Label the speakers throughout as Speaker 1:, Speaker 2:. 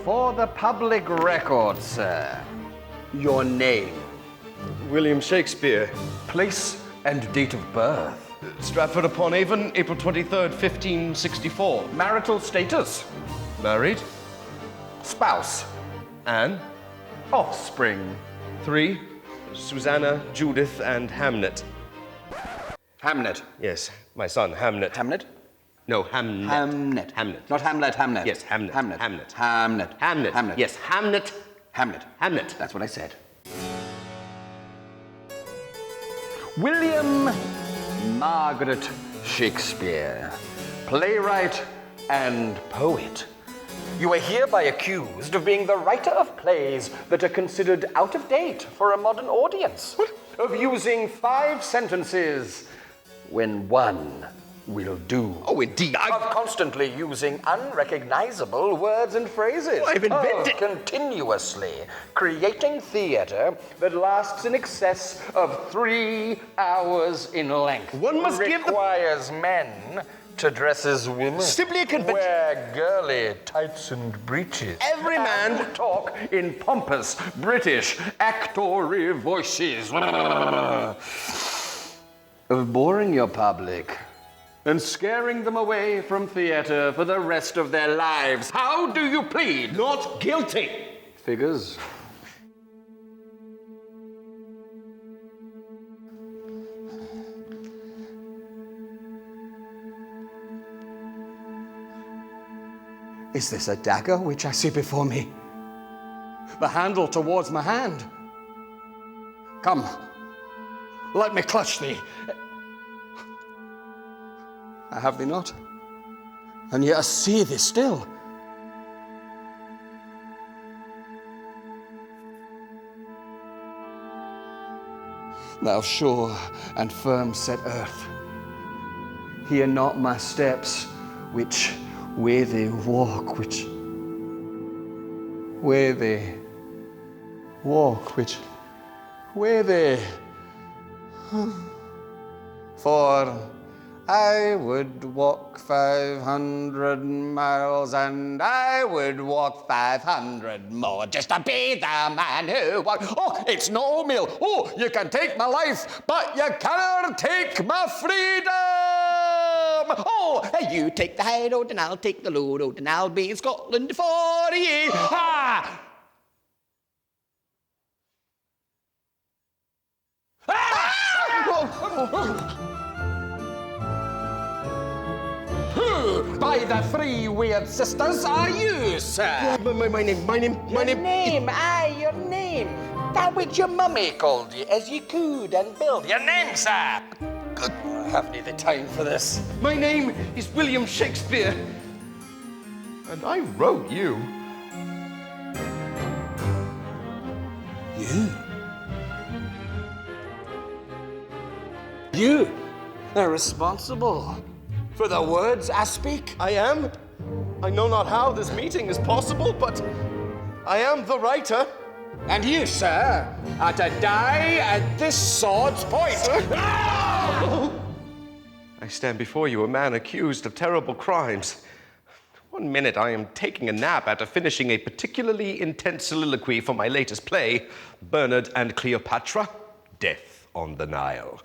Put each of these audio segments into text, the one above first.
Speaker 1: For the public record, sir, your name,
Speaker 2: William Shakespeare.
Speaker 1: place and date of birth,
Speaker 2: Stratford-upon-Avon, April 23rd, 1564.
Speaker 1: marital status,
Speaker 2: Married.
Speaker 1: spouse,
Speaker 2: Anne.
Speaker 1: offspring,
Speaker 2: 3. Susanna, Judith, and Hamlet.
Speaker 1: Hamlet.
Speaker 2: Yes, my son, Hamlet.
Speaker 1: Hamlet?
Speaker 2: No, Hamlet.
Speaker 1: Hamlet.
Speaker 2: Hamlet.
Speaker 1: Not Hamlet, Hamlet.
Speaker 2: Yes, Hamlet.
Speaker 1: Hamlet.
Speaker 2: Hamlet.
Speaker 1: Hamlet.
Speaker 2: Hamlet.
Speaker 1: Hamlet.
Speaker 2: Yes, Hamlet.
Speaker 1: Hamlet.
Speaker 2: Hamlet.
Speaker 1: That's what I said. William Margaret Shakespeare, playwright and poet. You are hereby accused of being the writer of plays that are considered out of date for a modern audience. What? Of using 5 sentences when one will do.
Speaker 2: Oh, indeed.
Speaker 1: Of constantly using unrecognizable words and phrases.
Speaker 2: I've invented...
Speaker 1: Of continuously creating theater that lasts in excess of 3 hours in length.
Speaker 2: One must give the...
Speaker 1: Requires men to dress as women.
Speaker 2: Simply a convention.
Speaker 1: Wear girly tights and breeches.
Speaker 2: Every man...
Speaker 1: And talk in pompous British actory voices. Of boring your public and scaring them away from theater for the rest of their lives. How do you plead?
Speaker 2: Not guilty.
Speaker 1: Figures. Is this a dagger which I see before me? The handle towards my hand. Come, let me clutch thee. I have thee not, and yet I see thee still. Thou sure and firm set earth, hear not my steps, which where they walk, which where they walk, which where they. For I would walk 500 miles, and I would walk 500 more just to be the man who walks. Oh, it's no meal. Oh, you can take my life, but you cannot take my freedom. Oh, you take the high road, and I'll take the low road, and I'll be in Scotland for ye. Ha! Who, by the 3 weird sisters, are you, sir?
Speaker 2: My name.
Speaker 1: Your name. That which your mummy called you as you cooed and billed. Your name, sir. I haven't the time for this.
Speaker 2: My name is William Shakespeare. And I wrote you.
Speaker 1: You are responsible for the words I speak.
Speaker 2: I am. I know not how this meeting is possible, but I am the writer.
Speaker 1: And you, sir, are to die at this sword's point.
Speaker 2: I stand before you, a man accused of terrible crimes. One minute I am taking a nap after finishing a particularly intense soliloquy for my latest play, Bernard and Cleopatra, Death on the Nile.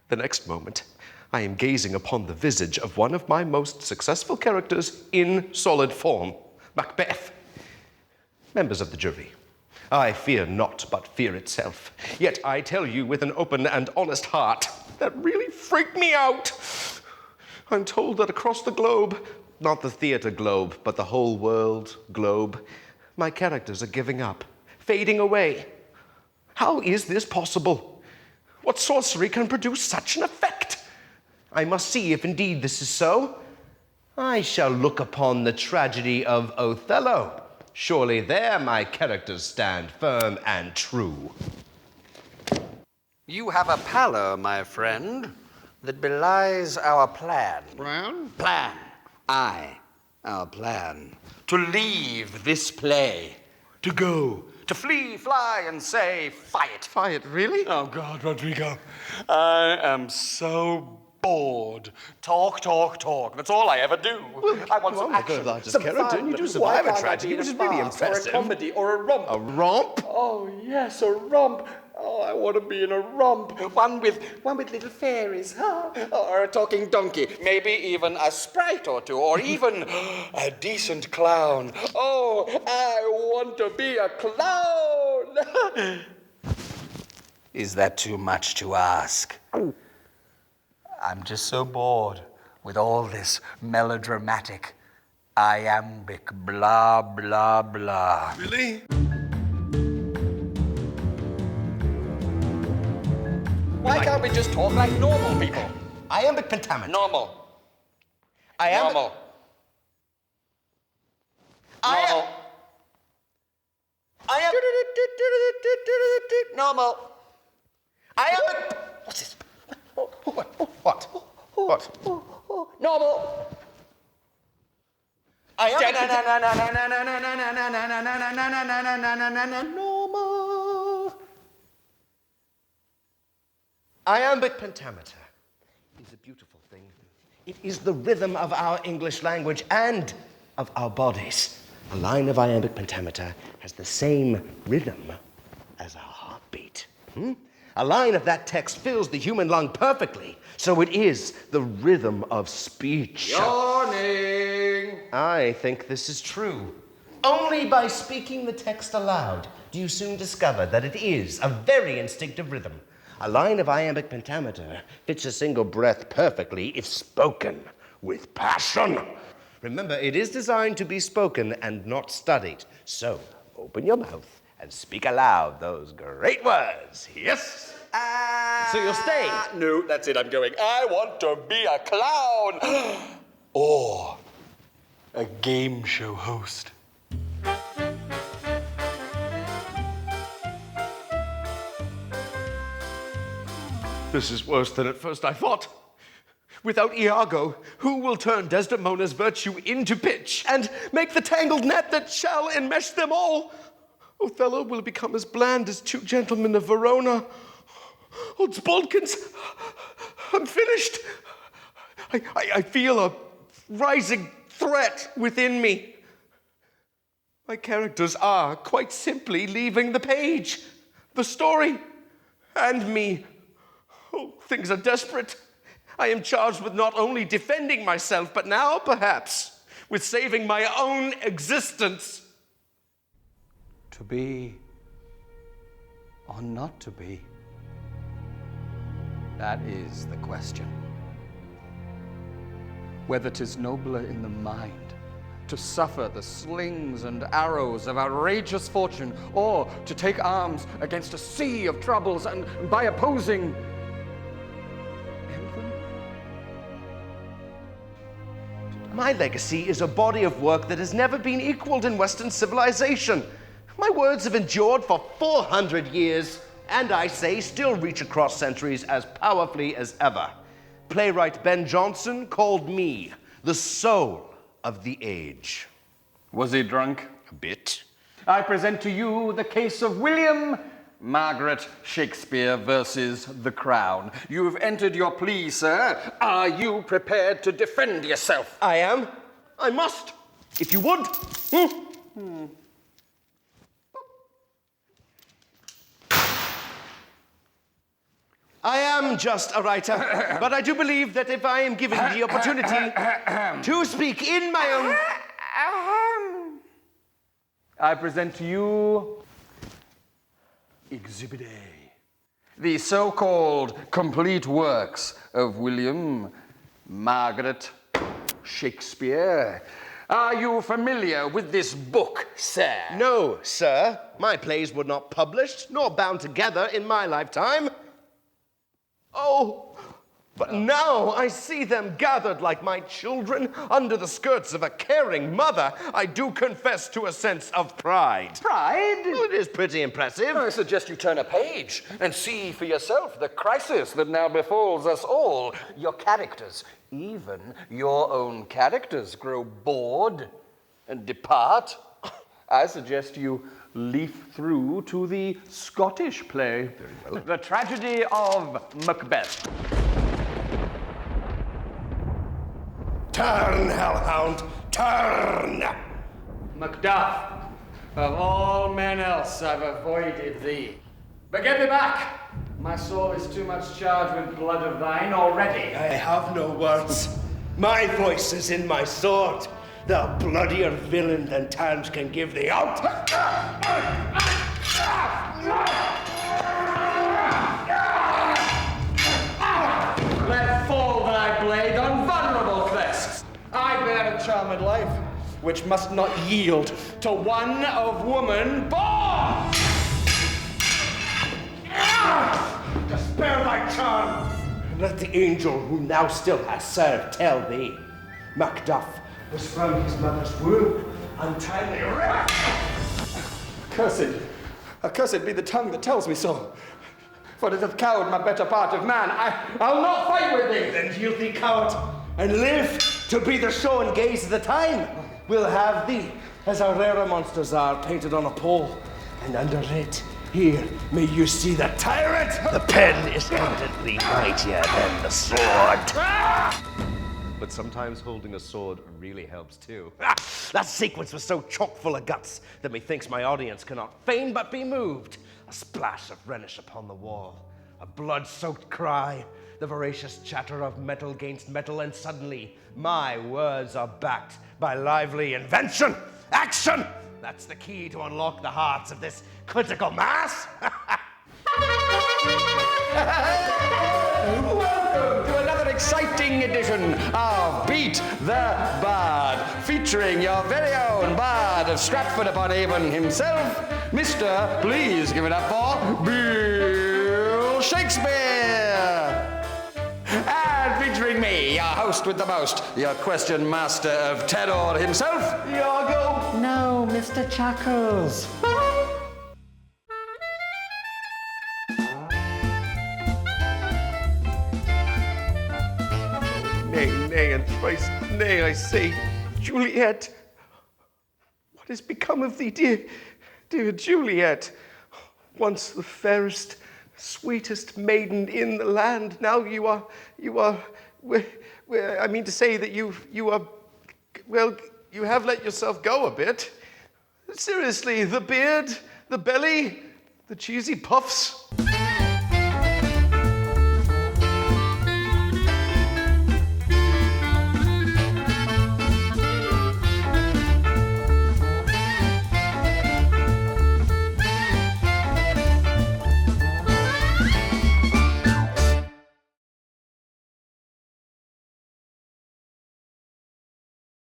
Speaker 2: The next moment, I am gazing upon the visage of one of my most successful characters in solid form, Macbeth. Members of the jury, I fear not but fear itself. Yet I tell you with an open and honest heart, that really freaked me out. I'm told that across the globe, not the theater globe, but the whole world globe, my characters are giving up, fading away. How is this possible? What sorcery can produce such an effect? I must see if indeed this is so. I shall look upon the tragedy of Othello. Surely there my characters stand firm and true.
Speaker 1: You have a pallor, my friend, that belies our plan.
Speaker 2: Plan?
Speaker 1: Our plan. To leave this play. To go. To flee, fly, and say, fight.
Speaker 2: Fight, really?
Speaker 1: Oh, God, Rodrigo. I am so bored. Talk, talk, talk. That's all I ever do. I want some action,
Speaker 2: largest
Speaker 1: some
Speaker 2: character,
Speaker 1: fun.
Speaker 2: and you do survive
Speaker 1: Why
Speaker 2: a
Speaker 1: can't I
Speaker 2: tragedy,
Speaker 1: be in
Speaker 2: which
Speaker 1: a
Speaker 2: is really
Speaker 1: farce
Speaker 2: impressive.
Speaker 1: Or a comedy or a romp.
Speaker 2: A romp?
Speaker 1: Oh, yes, a romp. Oh, I want to be in a romp. One with little fairies, huh? Or a talking donkey. Maybe even a sprite or two. Or even a decent clown. Oh, I want to be a clown. Is that too much to ask? I'm just so bored with all this melodramatic, iambic, blah, blah, blah.
Speaker 2: Really?
Speaker 1: Why can't we just talk like normal people?
Speaker 2: Iambic pentameter.
Speaker 1: Normal.
Speaker 2: Iambic...
Speaker 1: Normal. Normal. Normal.
Speaker 2: Iambic... What's this? What?
Speaker 1: Normal. Normal.
Speaker 2: Iambic pentameter is a beautiful thing. It is the rhythm of our English language and of our bodies. A line of iambic pentameter has the same rhythm as our heartbeat. A line of that text fills the human lung perfectly, so it is the rhythm of speech.
Speaker 1: Yawning.
Speaker 2: I think this is true. Only by speaking the text aloud do you soon discover that it is a very instinctive rhythm. A line of iambic pentameter fits a single breath perfectly if spoken with passion. Remember, it is designed to be spoken and not studied. So, open your mouth and speak aloud those great words. Yes? So you'll stay?
Speaker 1: No, that's it, I'm going. I want to be a clown. Or a game show host.
Speaker 2: This is worse than at first I thought. Without Iago, who will turn Desdemona's virtue into pitch and make the tangled net that shall enmesh them all? Othello will become as bland as two gentlemen of Verona. Odds Bodkins, I'm finished. I feel a rising threat within me. My characters are quite simply leaving the page, the story, and me. Oh, things are desperate. I am charged with not only defending myself, but now, perhaps, with saving my own existence.
Speaker 1: To be or not to be? That is the question. Whether 'tis nobler in the mind to suffer the slings and arrows of outrageous fortune, or to take arms against a sea of troubles and by opposing
Speaker 2: My legacy is a body of work that has never been equaled in Western civilization. My words have endured for 400 years, and I say still reach across centuries as powerfully as ever. Playwright Ben Jonson called me the soul of the age.
Speaker 1: Was he drunk?
Speaker 2: A bit.
Speaker 1: I present to you the case of William Margaret Shakespeare versus the Crown. You've entered your plea, sir. Are you prepared to defend yourself?
Speaker 2: I am. I must. If you would. I am just a writer, but I do believe that if I am given the opportunity to speak in my own...
Speaker 1: I present to you Exhibit A, the so-called complete works of William Margaret Shakespeare. Are you familiar with this book, sir?
Speaker 2: No, sir. My plays were not published nor bound together in my lifetime. Oh, but now I see them gathered like my children under the skirts of a caring mother. I do confess to a sense of pride.
Speaker 1: Pride?
Speaker 2: Well, it is pretty impressive.
Speaker 1: I suggest you turn a page and see for yourself the crisis that now befalls us all. Your characters, even your own characters, grow bored and depart. I suggest you leaf through to the Scottish play.
Speaker 2: Very well.
Speaker 1: The Tragedy of Macbeth.
Speaker 3: Turn, hellhound, turn!
Speaker 1: Macduff, of all men else I've avoided thee. But get me back! My soul is too much charged with blood of thine already.
Speaker 3: I have no words. My voice is in my sword. The bloodier villain than times can give thee out.
Speaker 1: Let fall thy blade on vulnerable crests. I bear a charmed life, which must not yield to one of woman born.
Speaker 3: To spare thy charm, and let the angel who now still has served tell thee, Macduff was from his mother's womb, untimely wrecked.
Speaker 1: Accursed be the tongue that tells me so. For it hath cowed my better part of man. I'll not fight with thee.
Speaker 3: Then yield thee, coward, and live to be the show and gaze of the time. We'll have thee, as our rarer monsters are, painted on a pole, and under it, here, may you see the tyrant. The pen is evidently mightier than the sword.
Speaker 2: But sometimes holding a sword really helps too.
Speaker 3: That sequence was so chock full of guts that methinks my audience cannot fain but be moved. A splash of Rhenish upon the wall, a blood-soaked cry, the voracious chatter of metal against metal, and suddenly my words are backed by lively invention. Action! That's the key to unlock the hearts of this critical mass.
Speaker 1: Welcome to another exciting edition of Beat the Bard, featuring your very own Bard of Stratford-upon-Avon himself, Mr. Please give it up for Bill Shakespeare. And featuring me, your host with the most, your question master of terror himself, Iago. No, Mr. Chuckles.
Speaker 2: Nay, nay, and thrice nay, I say, Juliet. What has become of thee, dear Juliet? Once the fairest, sweetest maiden in the land. Now you are, I mean to say that you are, well, you have let yourself go a bit. Seriously, the beard, the belly, the cheesy puffs.